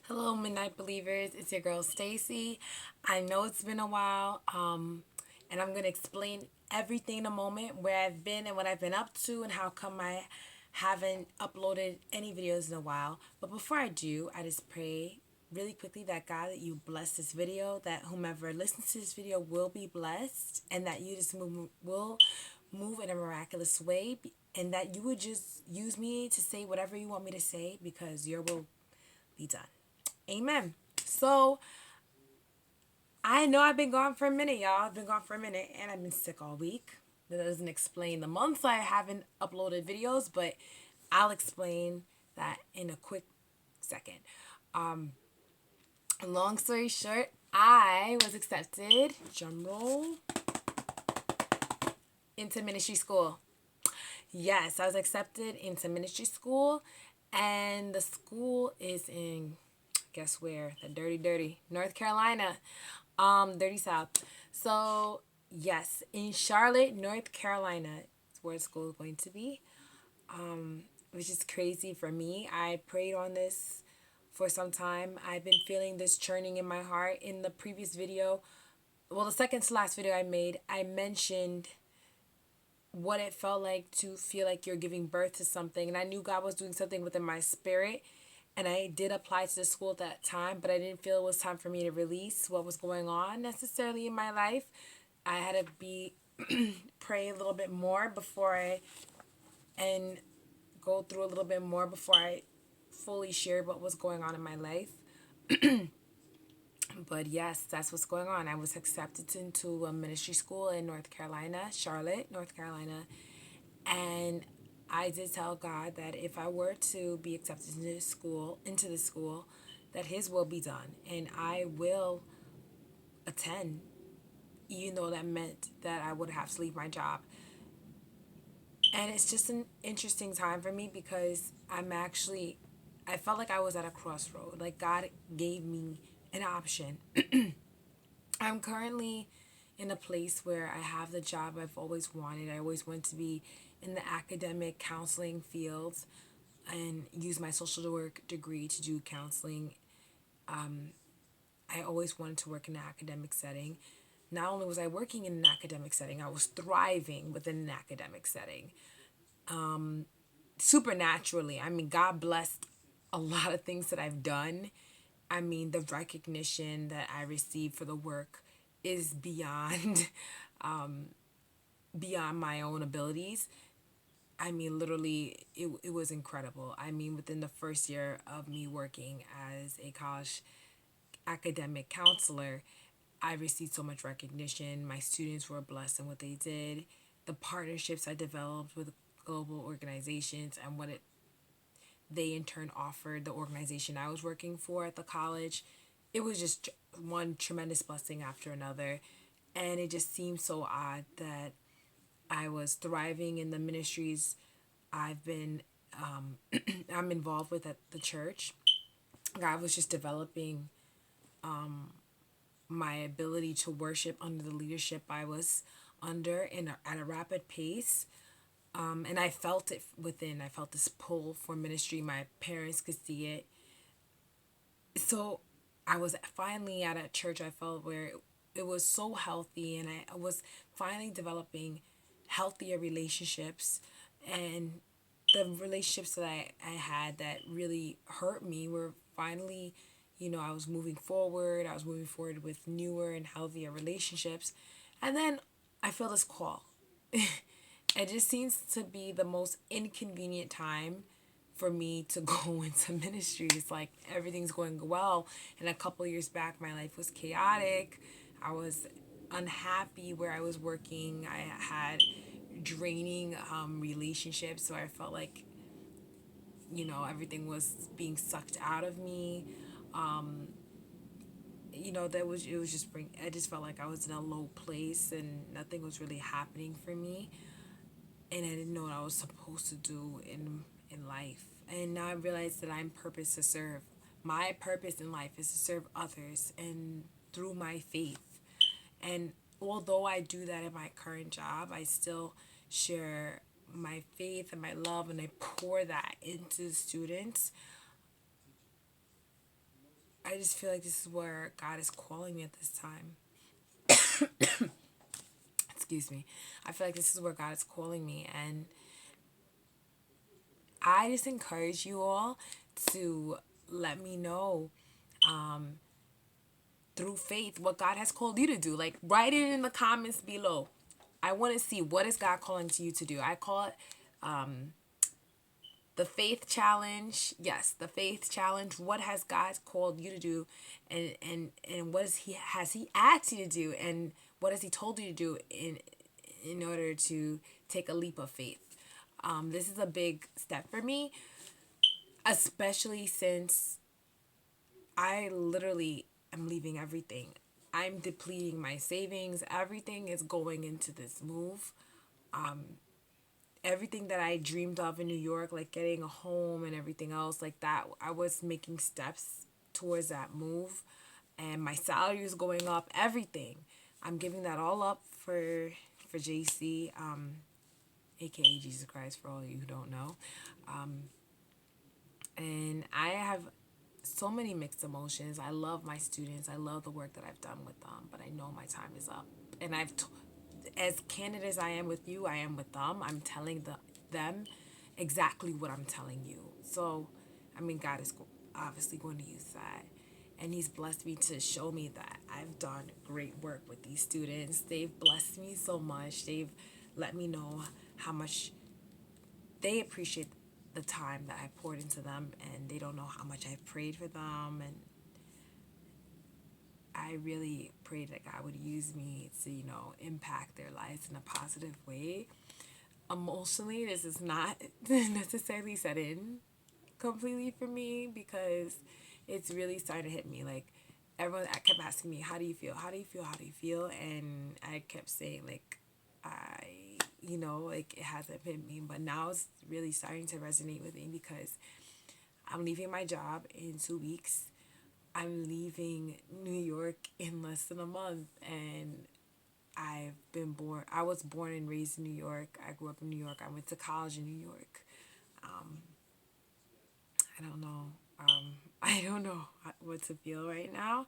Hello, Midnight Believers. It's your girl Stacy. I know it's been a while, and I'm gonna explain everything in a moment where I've been and what I've been up to and how come I haven't uploaded any videos in a while. But before I do, I just pray really quickly that God, that you bless this video, that whomever listens to this video will be blessed, and that you just will move in a miraculous way, and that you would just use me to say whatever you want me to say because your will be done. Amen. So I know I've been gone for a minute, y'all. I've been gone for a minute and I've been sick all week. That doesn't explain the months I haven't uploaded videos, but I'll explain that in a quick second. Long story short, I was accepted, drum roll, into ministry school. Yes, I was accepted into ministry school, and the school is in, guess where? The dirty North Carolina, dirty South. So yes, in Charlotte, North Carolina, is where the school is going to be, which is crazy for me. I prayed on this for some time. I've been feeling this churning in my heart. In the previous video, well, the second to last video I made, I mentioned what it felt like to feel like you're giving birth to something. And I knew God was doing something within my spirit. And I did apply to the school at that time, but I didn't feel it was time for me to release what was going on necessarily in my life. I had to be pray a little bit more before I and go through a little bit more before I fully shared what was going on in my life. But yes, that's what's going on. I was accepted into a ministry school in North Carolina, Charlotte, North Carolina. And I did tell God that if I were to be accepted into the school, that His will be done, and I will attend, even though that meant that I would have to leave my job. And it's just an interesting time for me because I felt like I was at a crossroad. Like God gave me an option. I'm currently in a place where I have the job I've always wanted. I always wanted to be in the academic counseling fields and use my social work degree to do counseling. I always wanted to work in an academic setting. Not only was I working in an academic setting, I was thriving within an academic setting. Supernaturally, I mean, God blessed a lot of things that I've done. I mean, the recognition that I received for the work is beyond beyond my own abilities. I mean, literally, it was incredible. I mean, within the first year of me working as a college academic counselor, I received so much recognition. My students were blessed in what they did. The partnerships I developed with global organizations and what they in turn offered the organization I was working for at the college. It was just one tremendous blessing after another. And it just seemed so odd that I was thriving in the ministries I've been I'm involved with at the church. God was just developing my ability to worship under the leadership I was under at a rapid pace. And I felt it within. I felt this pull for ministry. My parents could see it. So I was finally at a church I felt where it was so healthy, and I was finally developing healthier relationships. And the relationships that I had that really hurt me were finally, I was moving forward. I was moving forward with newer and healthier relationships. And then I feel this call. It just seems to be the most inconvenient time for me to go into ministry. It's like everything's going well. And a couple years back, my life was chaotic. I was unhappy where I was working. I had draining relationships, so I felt like everything was being sucked out of me. That was it was just bring. I just felt like I was in a low place and nothing was really happening for me, and I didn't know what I was supposed to do in life. And now I realized that I'm purpose to serve. My purpose in life is to serve others and through my faith. And although I do that in my current job, I still share my faith and my love, and I pour that into the students. I just feel like this is where God is calling me at this time. Excuse me. I feel like this is where God is calling me, and I just encourage you all to let me know through faith what God has called you to do. Like, write it in the comments below. I want to see, what is God calling to you to do. I call it the faith challenge. Yes, the faith challenge. What has God called you to do, and what is he has he asked you to do, and what has he told you to do in order to take a leap of faith. This is a big step for me, especially since I literally am leaving everything. I'm depleting my savings. Everything is going into this move. Everything that I dreamed of in New York, like getting a home and everything else like that, I was making steps towards that move. And my salary is going up, everything. I'm giving that all up for JC, aka Jesus Christ, for all of you who don't know. And I have so many mixed emotions. I love my students. I love the work that I've done with them, but I know my time is up. And as candid as I am with you, I am with them. I'm telling them exactly what I'm telling you. So, I mean, God is obviously going to use that. And He's blessed me to show me that I've done great work with these students. They've blessed me so much. They've let me know how much they appreciate the time that I poured into them, and they don't know how much I've prayed for them. And I really prayed that God would use me to, impact their lives in a positive way. Emotionally, this is not necessarily set in completely for me, because it's really starting to hit me. Like, everyone I kept asking me, how do you feel? How do you feel? How do you feel? And I kept saying, like, like, it hasn't hit me, but now it's really starting to resonate with me, because I'm leaving my job in 2 weeks. I'm leaving New York in less than a month, and I was born and raised in New York. I grew up in New York. I went to college in New York. I don't know. I don't know what to feel right now.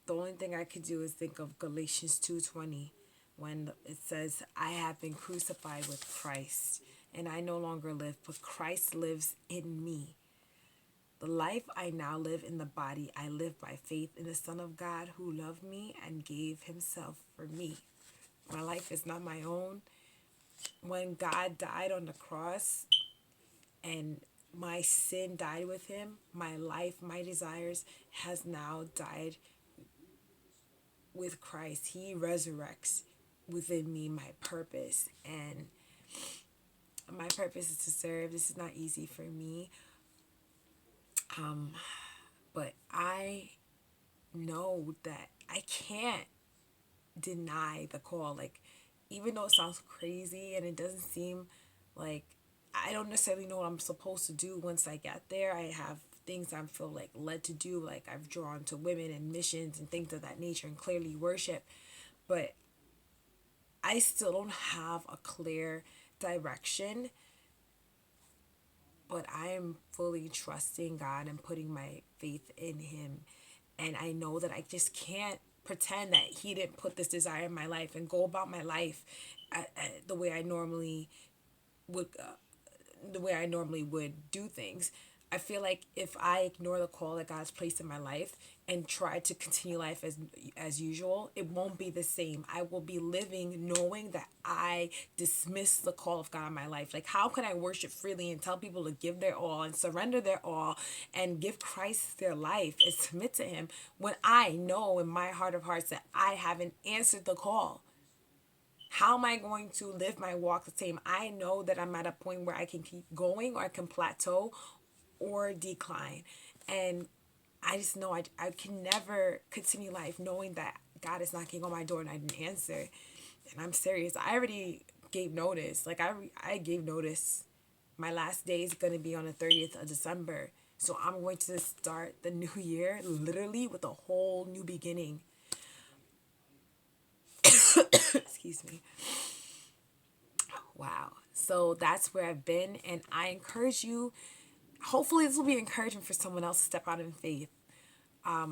The only thing I could do is think of Galatians 2:20, when it says, I have been crucified with Christ, and I no longer live, but Christ lives in me. The life I now live in the body, I live by faith in the Son of God who loved me and gave himself for me. My life is not my own. When God died on the cross and my sin died with him, my life, my desires has now died with Christ. He resurrects within me my purpose, and my purpose is to serve. This is not easy for me, but I know that I can't deny the call. Like, even though it sounds crazy and it doesn't seem like, I don't necessarily know what I'm supposed to do once I get there. I have things I feel like led to do, like I've drawn to women and missions and things of that nature, and clearly worship, but I still don't have a clear direction. But I am fully trusting God and putting my faith in him. And I know that I just can't pretend that he didn't put this desire in my life and go about my life the way I normally would do things. I feel like if I ignore the call that God's placed in my life and try to continue life as usual, it won't be the same. I will be living knowing that I dismiss the call of God in my life. Like, how can I worship freely and tell people to give their all and surrender their all and give Christ their life and submit to him, when I know in my heart of hearts that I haven't answered the call? How am I going to live my walk the same? I know that I'm at a point where I can keep going, or I can plateau or decline. And I just know I can never continue life knowing that God is knocking on my door and I didn't answer. And I'm serious. I already gave notice. Like, I gave notice. My last day is going to be on the 30th of December. So I'm going to start the new year literally with a whole new beginning. Excuse me. Wow. So that's where I've been, and I encourage you. Hopefully this will be encouragement for someone else to step out in faith. I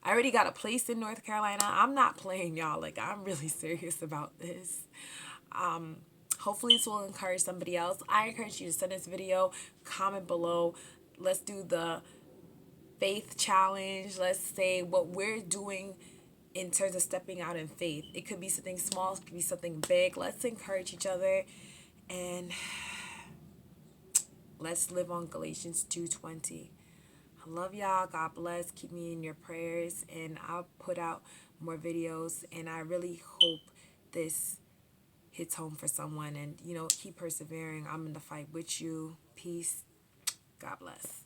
already got a place in North Carolina. I'm not playing, y'all. Like, I'm really serious about this. Hopefully this will encourage somebody else. I encourage you to send this video, comment below. Let's do the faith challenge. Let's say what we're doing in terms of stepping out in faith. It could be something small, it could be something big. Let's encourage each other, and let's live on Galatians 2:20. I love y'all. God bless. Keep me in your prayers, and I'll put out more videos, and I really hope this hits home for someone, and keep persevering. I'm in the fight with you. Peace. God bless.